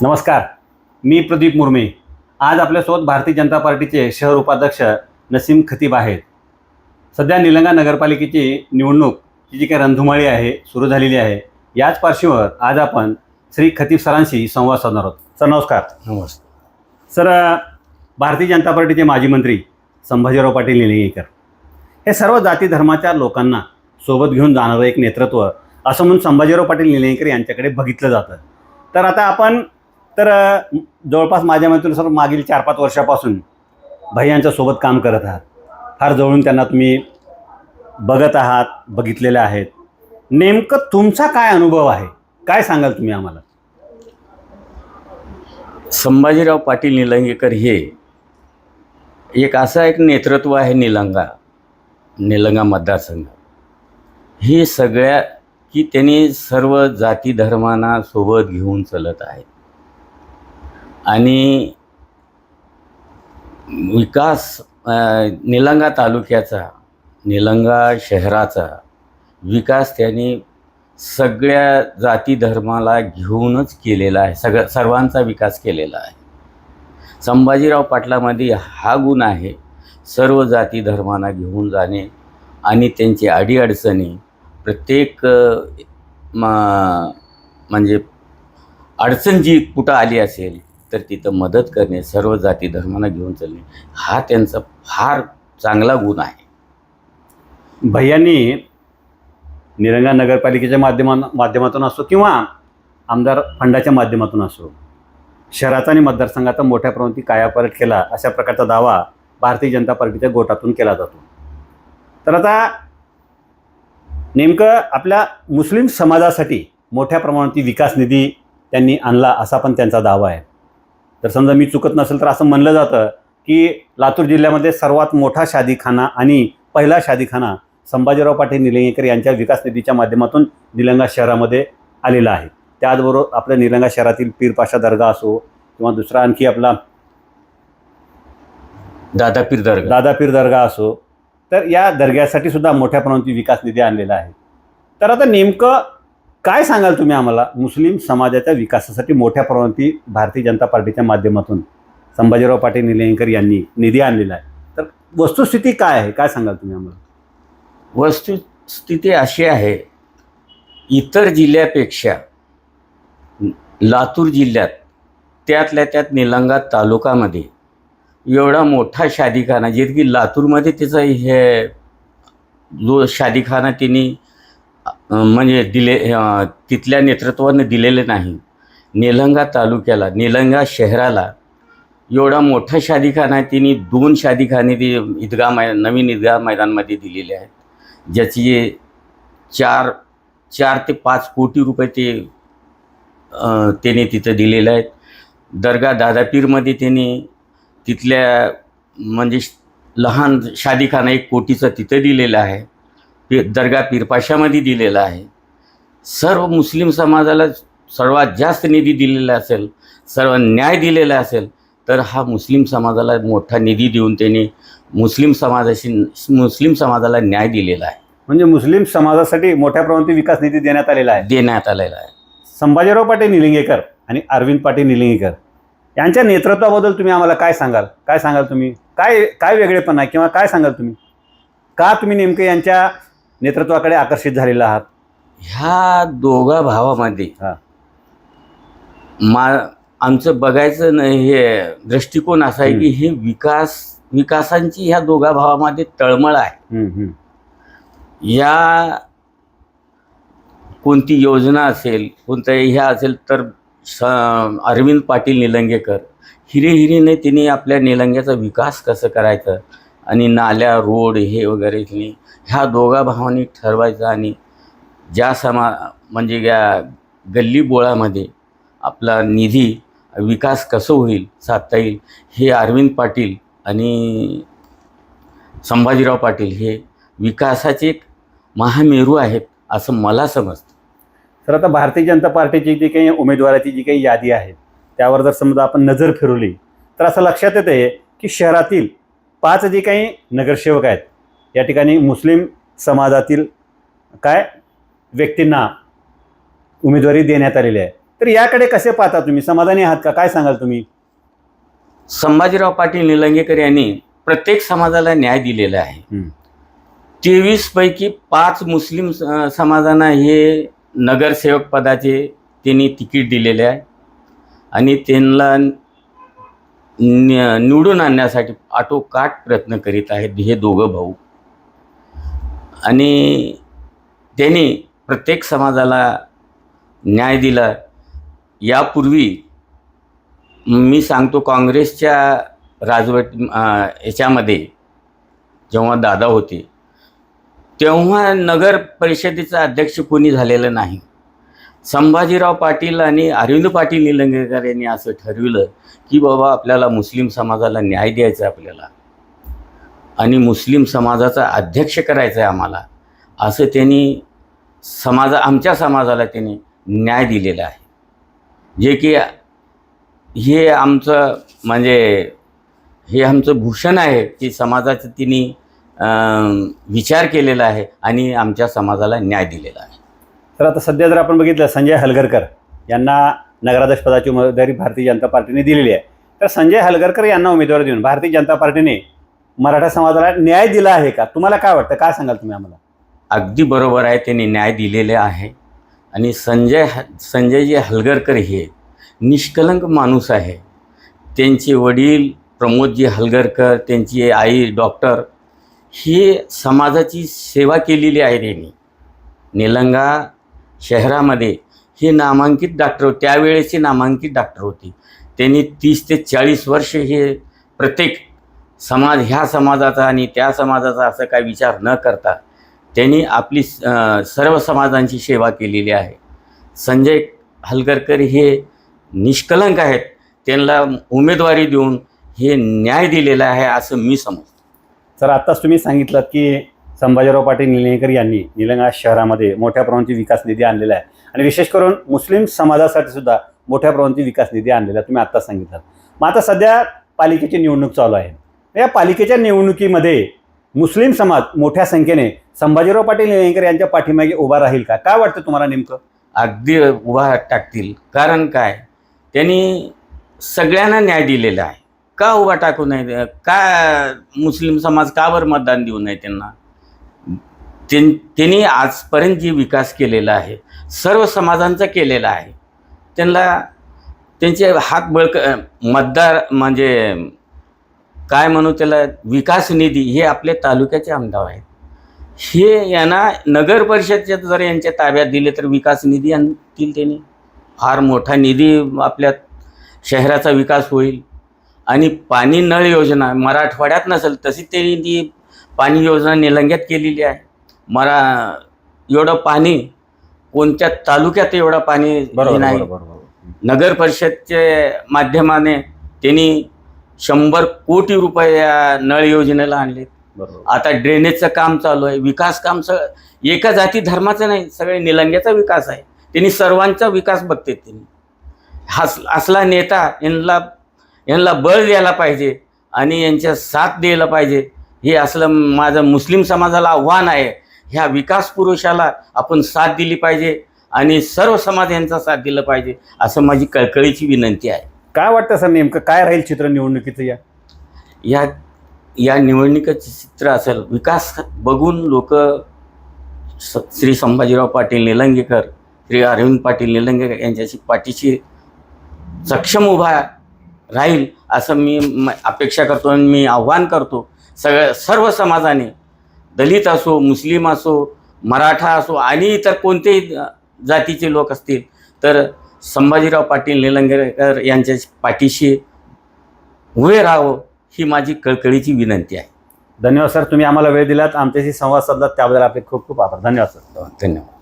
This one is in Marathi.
नमस्कार. मी प्रदीप मुर्मे. आज आपल्यासोबत भारतीय जनता पार्टीचे शहर उपाध्यक्ष नसीम खतीब आहेत. सध्या निलंगा नगरपालिकेची निवडणूकची जी काही रणधुमाळी आहे सुरू झालेली आहे, याच पार्श्वभूमीवर आज आपण श्री खतीब सरांशी संवाद साधणार आहोत. सर नमस्कार. नमस्कार सर, भारतीय जनता पार्टीचे माजी मंत्री संभाजीराव पाटील निलंगेकर हे सर्व जाती धर्माच्या लोकांना सोबत घेऊन जाणारं एक नेतृत्व असं म्हणून संभाजीराव पाटील निलंगेकर यांच्याकडे बघितलं जातं. तर आता आपण जवळपास माझ्या माहितीनुसार मागील 4-5 वर्षापासून भैयांच्या सोबत काम करत आहात. फार जवळून त्यांना तुम्ही बघत आहात, बघितलेले आहेत. नेमकं तुमचा काय अनुभव आहे, काय सांगाल तुम्ही आम्हाला? संभाजीराव पाटील निलंगेकर हे एक असं एक नेतृत्व आहे निलंगा मतदारसंघ हे सगळ्या की त्यांनी सर्व जाती धर्मांना सोबत घेऊन चालत आहेत आणि विकास निलंगा तालुक्याचा, निलंगा शहराचा विकास त्यांनी सगळ्या जाती धर्माला घेऊनच केलेला आहे. सर्वांचा विकास केलेला आहे. संभाजीराव पाटलामध्ये हा गुण आहे, सर्व जाती धर्मांना घेऊन जाणे आणि त्यांची अडीअडचणी प्रत्येक म्हणजे अडचण जी कुठं आली असेल तर तिथं मदत करणे, सर्व जाती धर्मांना घेऊन चालणे हा त्यांचा फार चांगला गुण आहे. भैयांनी निलंगा नगरपालिकेच्या माध्यमातून असो किंवा आमदार फंडाच्या माध्यमातून असो, शहराचा आणि मतदारसंघाचा मोठ्या प्रमाणात कायापालट केला अशा प्रकारचा दावा भारतीय जनता पार्टीच्या गोटातून केला जातो. तर आता नेमकं आपल्या मुस्लिम समाजासाठी मोठ्या प्रमाणात विकास निधी त्यांनी आणला असा पण त्यांचा दावा आहे. तर समजा मी चुकत नसेल तर असं म्हणलं जातं की लातूर जिल्ह्यामध्ये सर्वात मोठा शादीखाना आणि पहिला शादीखाना संभाजीराव पाटील निलंगेकर यांच्या विकास निधीच्या माध्यमातून निलंगा शहरामध्ये आलेला आहे. त्याचबरोबर आपल्या निलंगा शहरातील पीरपाशा दर्गा असो किंवा दुसरा आणखी आपला दादापीर दर्गा असो, तर या दर्ग्यासाठी सुद्धा मोठ्या प्रमाणात विकास निधी आणलेला आहे. तर आता नेमकं काय सांगाल तुम्ही आम्हाला, मुस्लिम समाजाच्या विकासासाठी मोठ्या प्रमाणात भारतीय जनता पार्टीच्या माध्यमातून संभाजीराव पाटील निलंगेकर यांनी निधी आणलेला आहे. तर वस्तुस्थिती काय आहे, काय सांगाल तुम्ही आम्हाला? वस्तुस्थिती अशी आहे, इतर जिल्ह्यापेक्षा लातूर जिल्ह्यात त्यातल्या त्यात निलंगा तालुक्यामध्ये एवढा मोठा शादीखाना, जे की लातूरमध्ये त्याचा हे जो शादीखाना त्यांनी म्हणजे तिथल्या नेतृत्वाने दिलेले नाही. निलंगा तालुक्याला, निलंगा शहराला एवढा मोठा शादीखाना त्यांनी 2 शादीखाने नवीन ईदगाह मैदानमध्ये दिलेले आहेत, ज्याची 4 ते 5 कोटी रुपये त्याने तिथं दिलेले आहेत. दर्गा दादापीरमध्ये त्यांनी तिथल्या म्हणजे लहान शादीखाना 1 कोटीचा तिथं दिलेला आहे. दर्गा पीरपाशामध्ये दिलेला आहे. सर्व मुस्लिम समाजाला सर्वात जास्त निधी दिलेला असेल, सर्व न्याय दिलेला असेल तर हा मुस्लिम समाजाला मोठा निधी देऊन त्यांनी मुस्लिम समाजाला न्याय दिलेला आहे. म्हणजे मुस्लिम समाजासाठी मोठ्या प्रमाणात विकास निधी देण्यात आलेला आहे. संभाजीराव पाटील निलंगेकर आणि अरविंद पाटील निलंगेकर यांच्या नेतृत्वाबद्दल तुम्ही आम्हाला काय सांगाल तुम्ही? काय वेगळेपण आहे किंवा काय सांगाल तुम्ही, का तुम्ही नेमकं यांच्या नेतृत्वाकडे आकर्षित झालेला आहात? ह्या दोघा भावामध्ये आमचं बघायचं नाही, हे दृष्टिकोन असा आहे की हे विकासांची ह्या दोघा भावामध्ये तळमळ आहे. या कोणती योजना असेल, कोणतं ह्या असेल तर अरविंद पाटील निलंगेकर हिरेने त्यांनी आपल्या निलंग्याचा विकास कसं करायचं आणि नाल्या, रोड हे वगैरे ह्या दोघा भावांनी ठरवायचं आणि ज्या म्हणजे या गल्ली बोळामध्ये आपला निधी विकास कसं होईल, साधता येईल, हे अरविंद पाटील आणि संभाजीराव पाटील हे विकासाचे एक महामेरू आहेत असं मला समजतं. तर आता भारतीय जनता पार्टीची जी काही उमेदवाराची जी काही यादी आहे त्यावर जर समजा आपण नजर फिरवली तर असं लक्षात येते की शहरातील 5 जे काही नगरसेवक आहेत या ठिकाणी मुस्लिम समाजातील व्यक्तींना उमेदवारी देण्यात आलेली आहे. तर याकडे कसे पाहता तुम्ही? समाधानी आहात का? काय सांगाल तुम्ही? संभाजीराव पाटील निलंगेकर यांनी प्रत्येक समाजाला न्याय दिलेला आहे. 23 पैकी 5 मुस्लिम समाजांना हे नगरसेवक पदाचे त्यांनी तिकीट दिलेले आहे आणि त्यांना निवडून आणण्यासाठी आटोकाट प्रयत्न करीत आहेत हे दोघं भाऊ. आणि त्यांनी प्रत्येक समाजाला न्याय दिला. यापूर्वी मी सांगतो, काँग्रेसच्या याच्यामध्ये जेव्हा दादा होते तेव्हा नगर परिषदेचं अध्यक्ष कोणी झालेलं नाही. संभाजीराव पाटील आणि अरविंद पाटील निलंगेकर यांनी असं ठरविलं की बाबा आपल्याला मुस्लिम समाजाला न्याय द्यायचा आहे आपल्याला आणि मुस्लिम समाजाचा अध्यक्ष करायचा आहे आम्हाला, असं त्यांनी आमच्या समाजाला त्यांनी न्याय दिलेला आहे. जे की हे आमचं म्हणजे हे आमचं भूषण आहे की समाजाचं तिने विचार केलेला आहे आणि आमच्या समाजाला न्याय दिलेला आहे. तर आता सध्या जर आपण बघितलं, संजय हलगरकर यांना नगराध्यक्षपदाची उमेदवारी भारतीय जनता पार्टीने दिलेली आहे. तर संजय हलगरकर यांना उमेदवारी देऊन भारतीय जनता पार्टीने मराठा समाजाला न्याय दिला आहे का? तुम्हाला काय वाटतं? काय सांगाल तुम्ही आम्हाला? अगदी बरोबर आहे, त्यांनी न्याय दिलेले आहे. आणि संजयजी हलगरकर हे निष्कलंक माणूस आहे. त्यांचे वडील प्रमोदजी हलगरकर, त्यांची आई डॉक्टर, ही समाजाची सेवा केलेली आहे त्यांनी. निलंगा शहरामध्ये हे नामांकित डॉक्टर, त्यावेळेचे नामांकित डॉक्टर होते. त्यांनी 30 ते 40 वर्ष हे प्रत्येक ह्या समाजाचा आणि त्या समाजाचा असं काय विचार न करता त्यांनी आपली सर्व समाजांची सेवा केलेली आहे. संजय हलगरकर हे निष्कलंक आहेत. त्यांना उमेदवारी देऊन हे न्याय दिलेला आहे असं मी समजतो. सर, आत्ताच तुम्ही सांगितलं की संभाजीराव पाटील निलंगेकर यांनी निलंगा शहरामध्ये मोठ्या प्रमाणाची विकास निधी आणलेला आहे आणि विशेष करून मुस्लिम समाजासाठी सुद्धा मोठ्या प्रमाणाची विकास निधी आणलेला तुम्ही आत्ताच सांगितलं. मग आता सध्या पालिकेची निवडणूक चालू आहे. या पालिकेच्या निवडणुकीमध्ये मुस्लिम समाज मोठ्या संख्येने संभाजीराव पाटील निलंगेकर यांच्या पाठीमागे उभा राहील का? काय वाटतं तुम्हाला नेमकं? अगदी उभा टाकतील. कारण काय, त्यांनी सगळ्यांना न्याय दिलेला आहे. का उभा टाकू नये? का मुस्लिम समाज का बरं मतदान देऊ नये त्यांना? त्यांनी आजपर्यंत जी विकास केलेला आहे सर्व समाजांचा केलेला आहे. त्यांना त्यांचे हात मतदार म्हणजे काय म्हणू त्याला, विकास निधी हे आपल्या तालुक्याचे आमदार आहेत. हे यांना नगर परिषदच्या जर यांच्या ताब्यात दिले तर विकास निधी आणतील. त्यांनी फार मोठा निधी आपल्या शहराचा विकास होईल. आणि पाणी नळ योजना मराठवाड्यात नसेल तशी त्यांनी ती पाणी योजना निलंग्यात केलेली आहे. एवढं पाणी कोणत्या तालुक्यात एवढं पाणी नाही. नगर परिषदच्या माध्यमाने त्यांनी 100 कोटी रुपये या नळ योजनेला आणले. आता ड्रेनेजचं काम चालू आहे. विकास काम एका जाती धर्माचं नाही, सगळे निलंग्याचा विकास आहे. त्यांनी सर्वांचा विकास बघते. त्यांनी असला नेता यांना बळ द्यायला पाहिजे आणि यांच्या साथ द्यायला पाहिजे. हे असलं माझं मुस्लिम समाजाला आव्हान आहे. ह्या विकास पुरुषाला आपण साथ दिली पाहिजे आणि सर्व समाज यांचा साथ दिला पाहिजे असं माझी कळकळीची विनंती आहे. काय वाटतं सर, नेमकं काय राहील चित्र निवडणुकीचं? या निवडणुकीचं चित्र असेल विकास बघून लोक श्री संभाजीराव पाटील निलंगेकर, श्री अरविंद पाटील निलंगेकर यांच्याशी पाठीशी सक्षम उभा राहील असं मी अपेक्षा करतो आणि मी आव्हान करतो. सर्व समाजाने, दलित असो, मुस्लिम असो, मराठा असो आणि इतर कोणतेही जातीचे लोक असतील तर संभाजीराव पाटील निलंगेकर यांच्या पाठीशी उभे राहावं ही माझी कळकळीची विनंती आहे. धन्यवाद सर, तुम्ही आम्हाला वेळ दिलात, आमच्याशी संवाद साधलात त्याबद्दल आपले खूप खूप आभार. धन्यवाद सर. धन्यवाद.